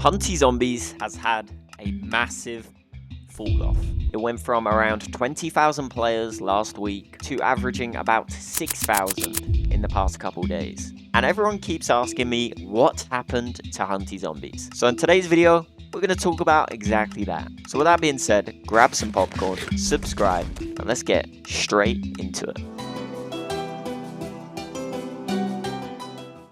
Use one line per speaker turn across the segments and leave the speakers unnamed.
Hunty Zombies has had a massive fall off. It went from around 20,000 players last week to averaging about 6,000 in the past couple days. And everyone keeps asking me what happened to Hunty Zombies. So in today's video, we're going to talk about exactly that. So with that being said, grab some popcorn, subscribe, and let's get straight into it.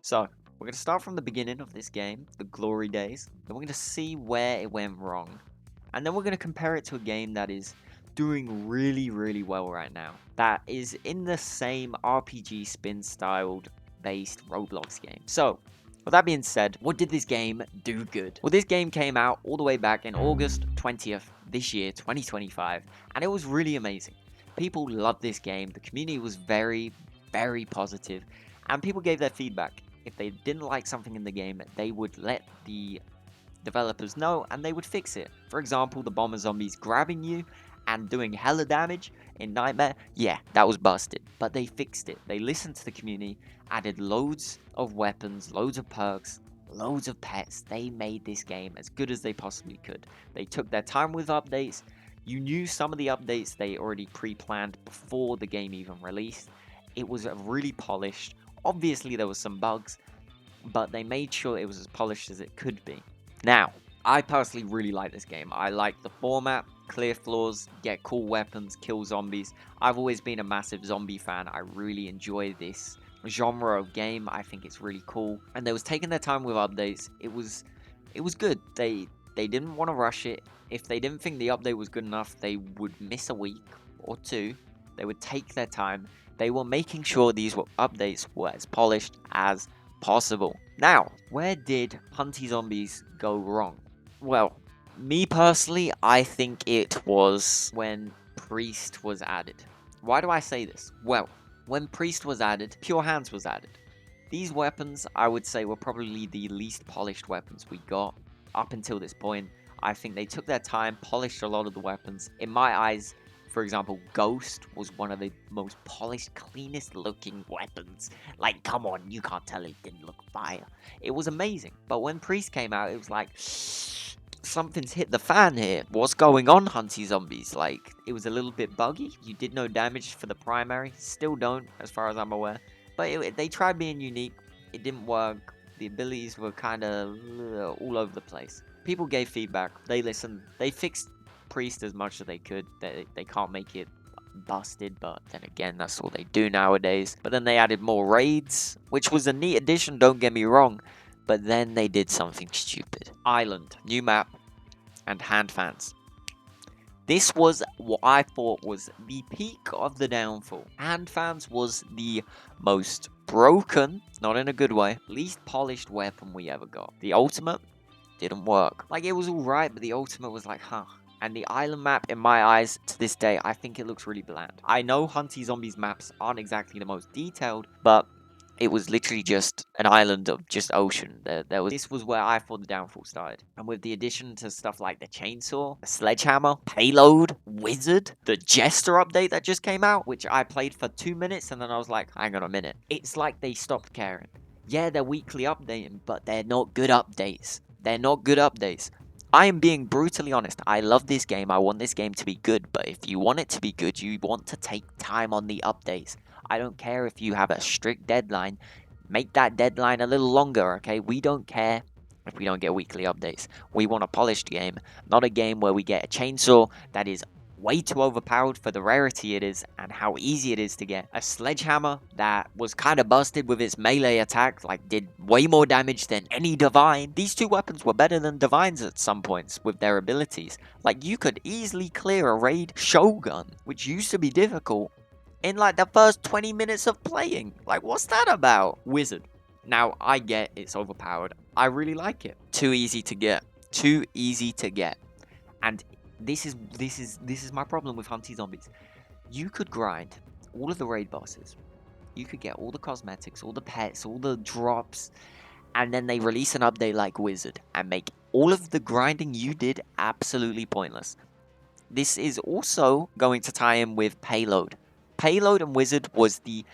So, we're going to start from the beginning of this game, the glory days. Then we're going to see where it went wrong. And then we're going to compare it to a game that is doing really well right now. That is in the same RPG spin-styled based Roblox game. So, with that being said, what did this game do good? Well, this game came out all the way back in August 20th this year, 2025. And it was really amazing. People loved this game. The community was very positive. And people gave their feedback. If they didn't like something in the game, they would let the developers know and they would fix it. For example, the bomber zombies grabbing you and doing hella damage in Nightmare. Yeah, that was busted. But they fixed it. They listened to the community, added loads of weapons, loads of perks, loads of pets. They made this game as good as they possibly could. They took their time with updates. You knew some of the updates they already pre-planned before the game even released. It was really polished. Obviously, there was some bugs, but they made sure it was as polished as it could be. Now, I personally really like this game. I like the format, clear floors, get cool weapons, kill zombies. I've always been a massive zombie fan. I really enjoy this genre of game. I think it's really cool. And they was taking their time with updates. It was good. They didn't want to rush it. If they didn't think the update was good enough, they would miss a week or two. They would take their time. They were making sure these updates were as polished as possible. Now, where did Hunty Zombies go wrong? Well, me personally, I think it was when Priest was added. Why do I say this? Well, when Priest was added, Pure Hands was added. These weapons, I would say, were probably the least polished weapons we got up until this point. I think they took their time, polished a lot of the weapons. In my eyes, for example, Ghost was one of the most polished, cleanest looking weapons. Like, come on, you can't tell it didn't look fire. It was amazing. But when Priest came out, it was like, something's hit the fan here. What's going on, Hunty Zombies? Like, it was a little bit buggy. You did no damage for the primary. Still don't, as far as I'm aware. But they tried being unique. It didn't work. The abilities were kind of all over the place. People gave feedback. They listened. They fixed Priest as much as they could. They can't make it busted, but then again, that's all they do nowadays. But then they added more raids, which was a neat addition, don't get me wrong, but then they did something stupid. Island, new map, and hand fans. This was what I thought was the peak of the downfall. Hand fans was the most broken, not in a good way, least polished weapon we ever got. The ultimate didn't work. Like, it was alright, but the ultimate was like, huh. And the island map, in my eyes, to this day, I think it looks really bland. I know Hunty Zombies maps aren't exactly the most detailed, but it was literally just an island of just ocean. This was where I thought the downfall started. And with the addition to stuff like the chainsaw, the sledgehammer, payload, wizard, the jester update that just came out, which I played for 2 minutes, and then I was like, hang on a minute. It's like they stopped caring. Yeah, they're weekly updating, but they're not good updates. They're not good updates. I am being brutally honest. I love this game. I want this game to be good. But if you want it to be good, you want to take time on the updates. I don't care if you have a strict deadline. Make that deadline a little longer, okay? We don't care if we don't get weekly updates. We want a polished game, not a game where we get a chainsaw that is way too overpowered for the rarity it is and how easy it is to get. A sledgehammer that was kind of busted with its melee attack, like did way more damage than any divine. These two weapons were better than divines at some points with their abilities. Like, you could easily clear a raid shogun, which used to be difficult, in like the first 20 minutes of playing. Like, what's that about? Wizard. Now, I get it's overpowered. I really like it. Too easy to get. Too easy to get. And this is my problem with Hunty Zombies. You could grind all of the raid bosses. You could get all the cosmetics, all the pets, all the drops, and then they release an update like Wizard and make all of the grinding you did absolutely pointless. This is also going to tie in with Payload. Payload and Wizard was the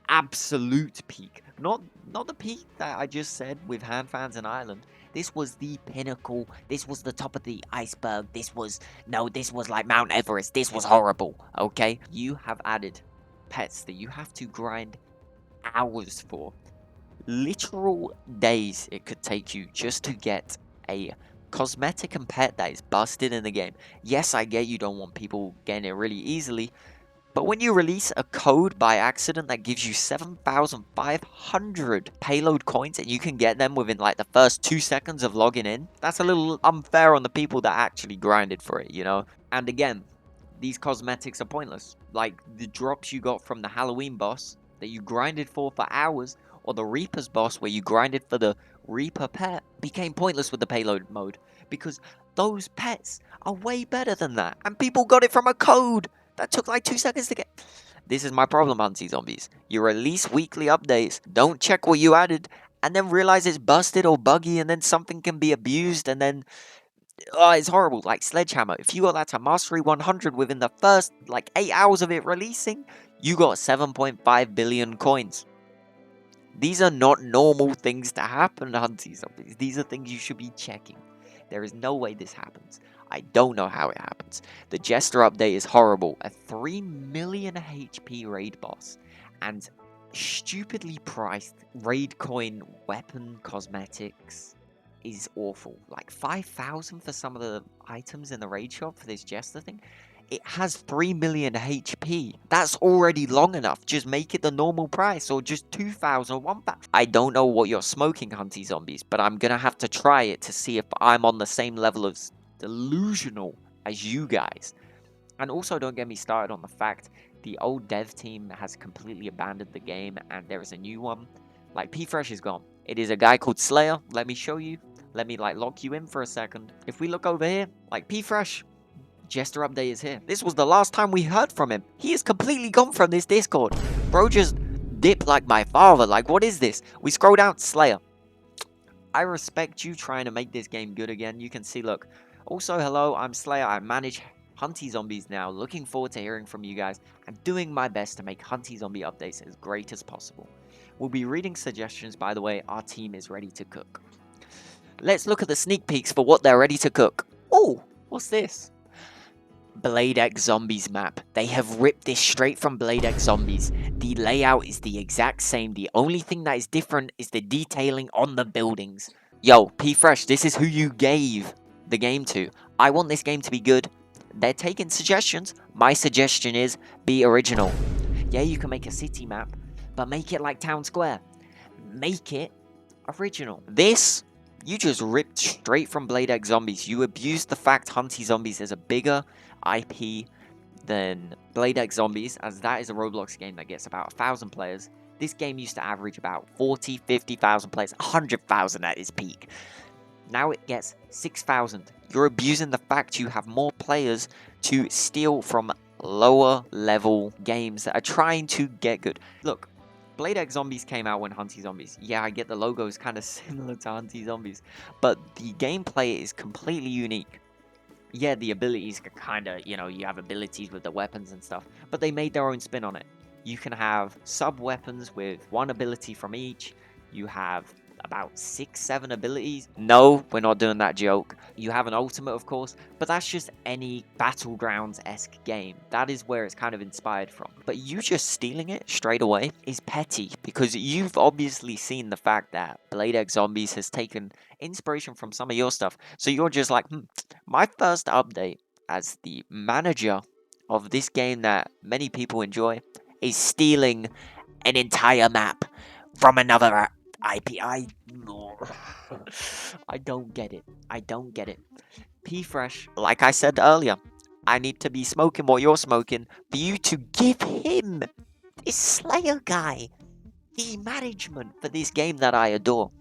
absolute peak. Not the peak that I just said with Hand Fans and Island. This was the pinnacle. This was the top of the iceberg. This was like Mount Everest. This was horrible, okay? You have added pets that you have to grind hours for. Literal days it could take you just to get a cosmetic and pet that is busted in the game. Yes, I get you don't want people getting it really easily, but when you release a code by accident that gives you 7,500 payload coins and you can get them within like the first 2 seconds of logging in, that's a little unfair on the people that actually grinded for it, you know? And again, these cosmetics are pointless. Like the drops you got from the Halloween boss that you grinded for hours, or the Reaper's boss where you grinded for the Reaper pet, became pointless with the payload mode because those pets are way better than that, and people got it from a code that took like 2 seconds to get. This is my problem, Hunty Zombies. You release weekly updates, don't check what you added, and then realize it's busted or buggy, and then something can be abused, and then it's horrible. Like Sledgehammer, if you got that to Mastery 100 within the first like 8 hours of it releasing, you got 7.5 billion coins. These are not normal things to happen, Hunty Zombies. These are things you should be checking. There is no way this happens. I don't know how it happens. The Jester update is horrible. A 3 million HP raid boss and stupidly priced raid coin weapon cosmetics is awful. Like 5,000 for some of the items in the raid shop for this Jester thing. It has 3 million HP. That's already long enough. Just make it the normal price, or just 2,000 or 1,000. I don't know what you're smoking, Hunty Zombies, but I'm gonna have to try it to see if I'm on the same level of delusional as you guys. And also, don't get me started on the fact the old dev team has completely abandoned the game and there is a new one. Like, P-Fresh is gone. It is a guy called Slayer. Let me show you. Let me, like, lock you in for a second. If we look over here, like, P-Fresh, Jester update is here. This was the last time we heard from him. He is completely gone from this Discord. Bro just dipped like my father. Like, what is this? We scroll down, Slayer. I respect you trying to make this game good again. You can see, look. Also, hello, I'm Slayer. I manage Hunty Zombies now. Looking forward to hearing from you guys. I'm doing my best to make Hunty Zombie updates as great as possible. We'll be reading suggestions, by the way. Our team is ready to cook. Let's look at the sneak peeks for what they're ready to cook. Oh, what's this? Blade X Zombies map. They have ripped this straight from Blade X Zombies. The layout is the exact same. The only thing that is different is the detailing on the buildings. Yo, P-Fresh, this is who you gave the game to. I want this game to be good. They're taking suggestions. My suggestion is be original. Yeah, you can make a city map, but make it like Town Square. Make it original. This, you just ripped straight from Blade X Zombies. You abused the fact Hunty Zombies is a bigger IP than Blade X Zombies, as that is a Roblox game that gets about 1,000 players. This game used to average about 40, 50,000 players, 100,000 at its peak. Now it gets 6,000. You're abusing the fact you have more players to steal from lower level games that are trying to get good. Look, Blade X Zombies came out when Hunty Zombies. Yeah, I get the logo is kind of similar to Hunty Zombies, but the gameplay is completely unique. Yeah, the abilities are kind of, you have abilities with the weapons and stuff, but they made their own spin on it. You can have sub-weapons with one ability from each. You have about 6, 7 abilities. No, we're not doing that joke. You have an ultimate, of course, but that's just any Battlegrounds-esque game. That is where it's kind of inspired from. But you just stealing it straight away is petty, because you've obviously seen the fact that Blade X Zombies has taken inspiration from some of your stuff. So you're just like, my first update as the manager of this game that many people enjoy is stealing an entire map from another IP. I don't get it. I don't get it. P-Fresh, like I said earlier, I need to be smoking what you're smoking for you to give him, this Slayer guy, the management for this game that I adore.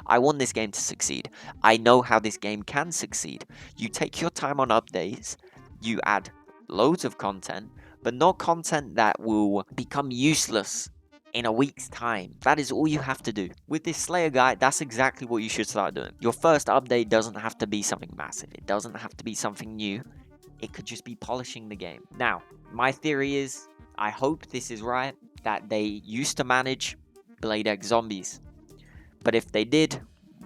I want this game to succeed. I know how this game can succeed. You take your time on updates, you add loads of content, but not content that will become useless in a week's time. That is all you have to do. With this Slayer guy, that's exactly what you should start doing. Your first update doesn't have to be something massive. It doesn't have to be something new. It could just be polishing the game. Now, my theory is, I hope this is right, that they used to manage Blade X Zombies. But if they did,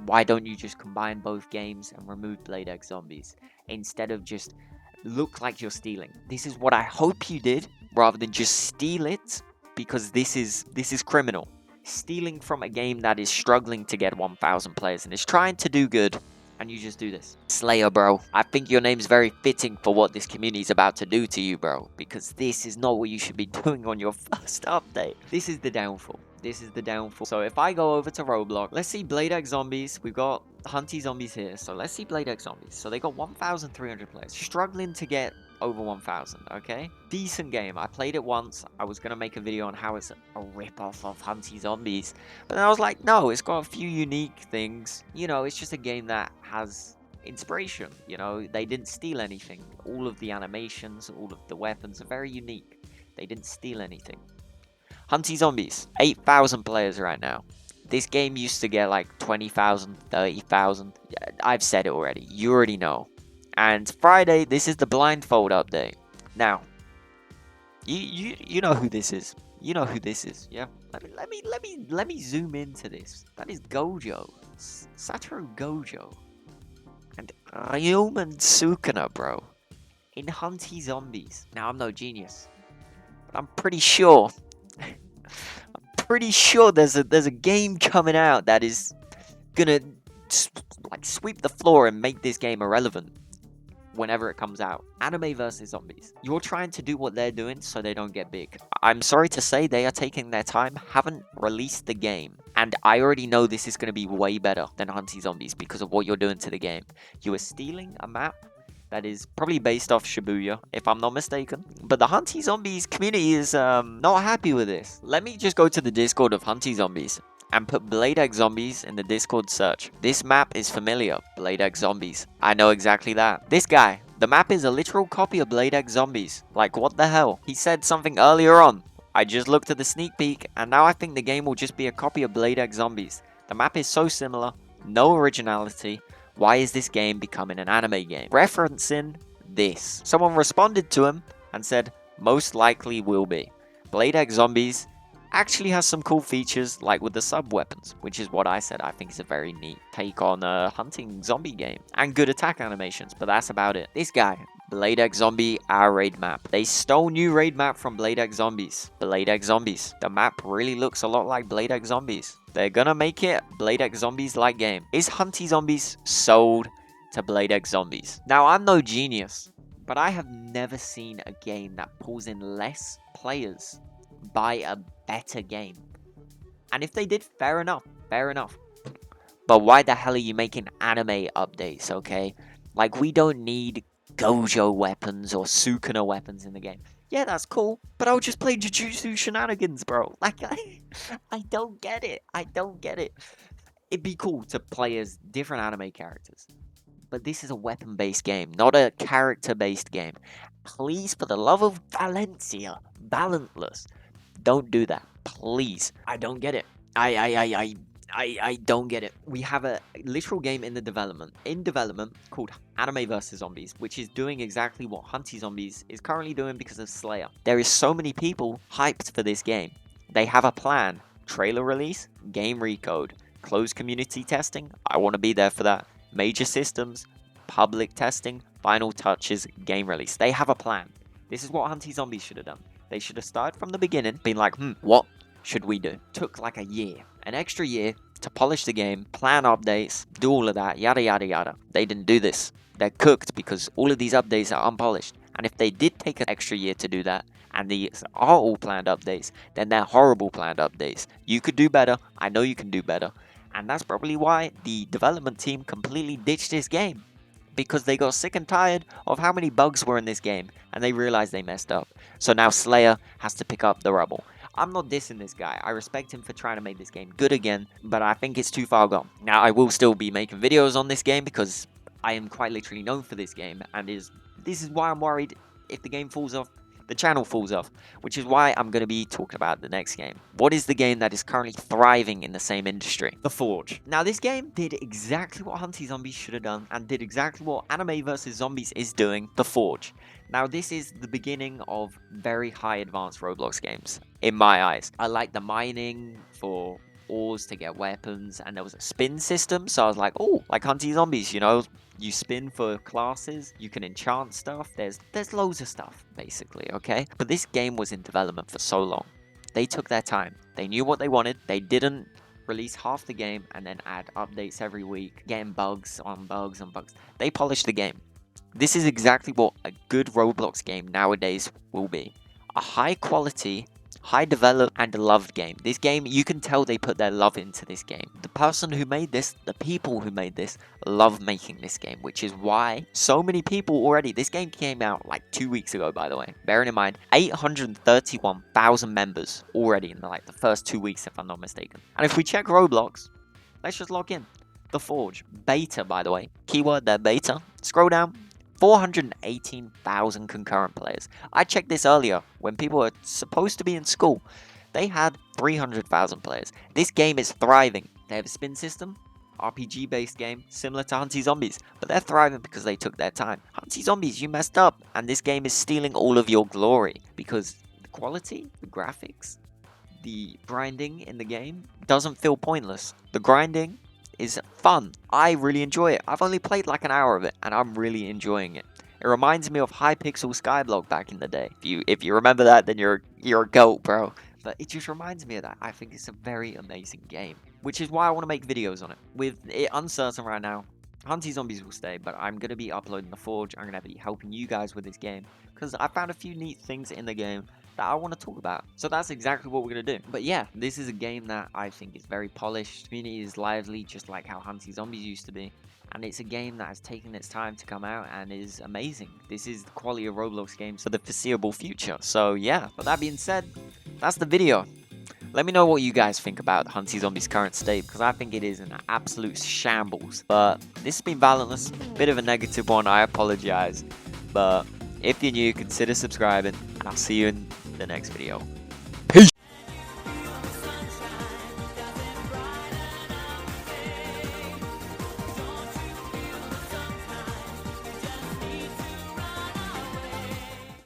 Why don't you just combine both games and remove Blade X Zombies instead of just look like you're stealing? This is what I hope you did, rather than just steal it, because this is criminal. Stealing from a game that is struggling to get 1,000 players and is trying to do good, and you just do this. Slayer, bro. I think your name's very fitting for what this community is about to do to you, bro, because this is not what you should be doing on your first update. This is the downfall. This is the downfall. So if I go over to Roblox, let's see Blade X Zombies. We've got Hunty Zombies here. So let's see Blade X Zombies. So they got 1,300 players. Struggling to get over 1,000, okay? Decent game. I played it once. I was going to make a video on how it's a rip-off of Hunty Zombies. But then I was like, no, it's got a few unique things. You know, it's just a game that has inspiration. You know, they didn't steal anything. All of the animations, all of the weapons are very unique. They didn't steal anything. Hunty Zombies, 8,000 players right now. This game used to get like 20,000, 30,000. I've said it already. You already know. And Friday, this is the blindfold update. Now, you know who this is. You know who this is. Yeah. Let me zoom into this. That is Gojo, Satoru Gojo, and Ryuman Sukuna, bro, in Hunty Zombies. Now I'm no genius, but I'm pretty sure. There's a game coming out that is gonna like sweep the floor and make this game irrelevant whenever it comes out. Anime versus zombies. You're trying to do what they're doing so they don't get big. I'm sorry to say they are taking their time, haven't released the game. And I already know this is going to be way better than Hunty Zombies because of what you're doing to the game. You are stealing a map that is probably based off Shibuya, if I'm not mistaken. But the Hunty Zombies community is not happy with this. Let me just go to the Discord of Hunty Zombies and put Blade X Zombies in the Discord search. This map is familiar, Blade X Zombies. I know exactly that. This guy, the map is a literal copy of Blade X Zombies. Like, what the hell? He said something earlier on. I just looked at the sneak peek, and now I think the game will just be a copy of Blade X Zombies. The map is so similar, no originality. Why is this game becoming an anime game? Referencing this. Someone responded to him and said, most likely will be. Blade X Zombies actually has some cool features, like with the sub weapons, which is what I said. I think it's a very neat take on a hunting zombie game, and good attack animations, but that's about it. This guy, Blade X Zombie, our raid map. They stole new raid map from Blade X Zombies. Blade X Zombies. The map really looks a lot like Blade X Zombies. They're gonna make it Blade X Zombies like game. Is Hunty Zombies sold to Blade X Zombies? Now, I'm no genius, but I have never seen a game that pulls in less players by a better game. And if they did, fair enough. But why the hell are you making anime updates, okay? Like, we don't need Gojo weapons or Sukuna weapons in the game. Yeah, that's cool, but I'll just play Jujutsu shenanigans, bro. Like, I don't get it. It'd be cool to play as different anime characters, but this is a weapon-based game, not a character-based game. Please, for the love of Valencia, Balantless, don't do that, please. I don't get it. I don't get it. We have a literal game in development called Anime vs Zombies, which is doing exactly what Hunty Zombies is currently doing because of Slayer. There is so many people hyped for this game. They have a plan. Trailer release, game recode, closed community testing. I want to be there for that. Major systems, public testing, final touches, game release. They have a plan. This is what Hunty Zombies should have done. They should have started from the beginning, been like, what should we do? Took like a year, an extra year to polish the game, plan updates, do all of that, yada yada yada. They didn't do this. They're cooked because all of these updates are unpolished. And if they did take an extra year to do that, and these are all planned updates, then they're horrible planned updates. You could do better. I know you can do better. And that's probably why the development team completely ditched this game. Because they got sick and tired of how many bugs were in this game, and they realized they messed up. So now Slayer has to pick up the rubble. I'm not dissing this guy. I respect him for trying to make this game good again, but I think it's too far gone. Now, I will still be making videos on this game because I am quite literally known for this game, and this is why I'm worried if the game falls off, the channel falls off, which is why I'm going to be talking about the next game. What is the game that is currently thriving in the same industry? The Forge. Now, this game did exactly what Hunty Zombies should have done, and did exactly what Anime vs Zombies is doing, The Forge. Now, this is the beginning of very high advanced Roblox games, in my eyes. I like the mining for ores to get weapons, and there was a spin system. So I was like, oh, like Hunty Zombies, you know, you spin for classes, you can enchant stuff. There's loads of stuff, basically, okay? But this game was in development for so long. They took their time. They knew what they wanted. They didn't release half the game and then add updates every week, getting bugs on bugs on bugs. They polished the game. This is exactly what a good Roblox game nowadays will be. A high quality, high developed and loved game. This game, you can tell they put their love into this game. The person who made this, the people who made this, love making this game, which is why so many people already, this game came out like 2 weeks ago, by the way. Bearing in mind, 831,000 members already in like the first 2 weeks, if I'm not mistaken. And if we check Roblox, let's just log in. The Forge, beta, by the way. Keyword there, beta. Scroll down. 418,000 concurrent players. I checked this earlier when people were supposed to be in school. They had 300,000 players. This game is thriving. They have a spin system, RPG based game, similar to Hunty Zombies, but they're thriving because they took their time. Hunty Zombies, you messed up, and this game is stealing all of your glory because the quality, the graphics, the grinding in the game doesn't feel pointless. The grinding is fun. I really enjoy it. I've only played like an hour of it and I'm really enjoying it. It reminds me of Hypixel Skyblock back in the day. If you remember that, then you're a goat, bro. But it just reminds me of that. I think it's a very amazing game, which is why I want to make videos on it. With it uncertain right now, Hunty Zombies will stay, but I'm going to be uploading the Forge. I'm going to be helping you guys with this game because I found a few neat things in the game that I want to talk about. So that's exactly what we're going to do. But yeah, this is a game that I think is very polished. The community is lively, just like how Hunty Zombies used to be. And it's a game that has taken its time to come out and is amazing. This is the quality of Roblox games for the foreseeable future. So yeah, but that being said, that's the video. Let me know what you guys think about Hunty Zombies' current state, because I think it is an absolute shambles. But this has been Valentless, bit of a negative one, I apologize. But if you're new, consider subscribing, and I'll see you in the next video.